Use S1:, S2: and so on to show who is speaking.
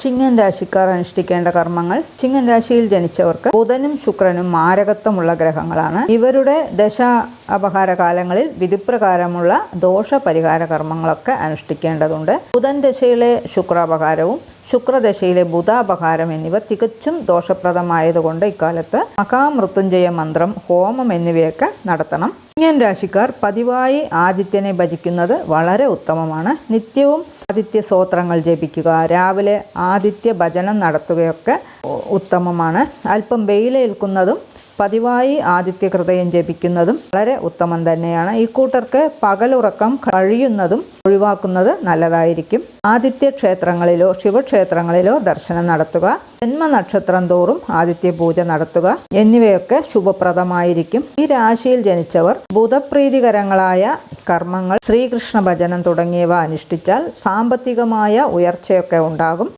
S1: ചിങ്ങൻ രാശിക്കാർ അനുഷ്ഠിക്കേണ്ട കർമ്മങ്ങൾ. ചിങ്ങൻ രാശിയിൽ ജനിച്ചവർക്ക് ബുധനും ശുക്രനും മാരകത്വമുള്ള ഗ്രഹങ്ങളാണ്. ഇവരുടെ ദശ അപഹാര കാലങ്ങളിൽ വിധിപ്രകാരമുള്ള ദോഷപരിഹാര കർമ്മങ്ങളൊക്കെ അനുഷ്ഠിക്കേണ്ടതുണ്ട്. ബുധൻ ദശയിലെ ശുക്രാപഹാരവും ശുക്രദശയിലെ ബുധാപഹാരം എന്നിവ തികച്ചും ദോഷപ്രദമായതുകൊണ്ട് ഇക്കാലത്ത് മഹാമൃത്യുഞ്ജയ മന്ത്രം, ഹോമം എന്നിവയൊക്കെ നടത്തണം. ചിങ്ങൻ രാശിക്കാർ പതിവായി ആദിത്യനെ ഭജിക്കുന്നത് വളരെ ഉത്തമമാണ്. നിത്യവും ആദിത്യ സ്തോത്രങ്ങൾ ജപിക്കുക, രാവിലെ ആദിത്യ ഭജനം നടത്തുകയൊക്കെ ഉത്തമമാണ്. അല്പം വെയിലേൽക്കുന്നതും പതിവായി ആദിത്യ ഹൃദയം ജപിക്കുന്നതും വളരെ ഉത്തമം തന്നെയാണ്. ഈ കൂട്ടർക്ക് പകലുറക്കം കഴിയുന്നതും ഒഴിവാക്കുന്നത് നല്ലതായിരിക്കും. ആദിത്യ ക്ഷേത്രങ്ങളിലോ ശിവക്ഷേത്രങ്ങളിലോ ദർശനം നടത്തുക, ജന്മനക്ഷത്രം തോറും ആദിത്യ പൂജ നടത്തുക എന്നിവയൊക്കെ ശുഭപ്രദമായിരിക്കും. ഈ രാശിയിൽ ജനിച്ചവർ ബുധപ്രീതികരങ്ങളായ കർമ്മങ്ങൾ, ശ്രീകൃഷ്ണ ഭജനം തുടങ്ങിയവ അനുഷ്ഠിച്ചാൽ സാമ്പത്തികമായ ഉയർച്ചയൊക്കെ ഉണ്ടാകും.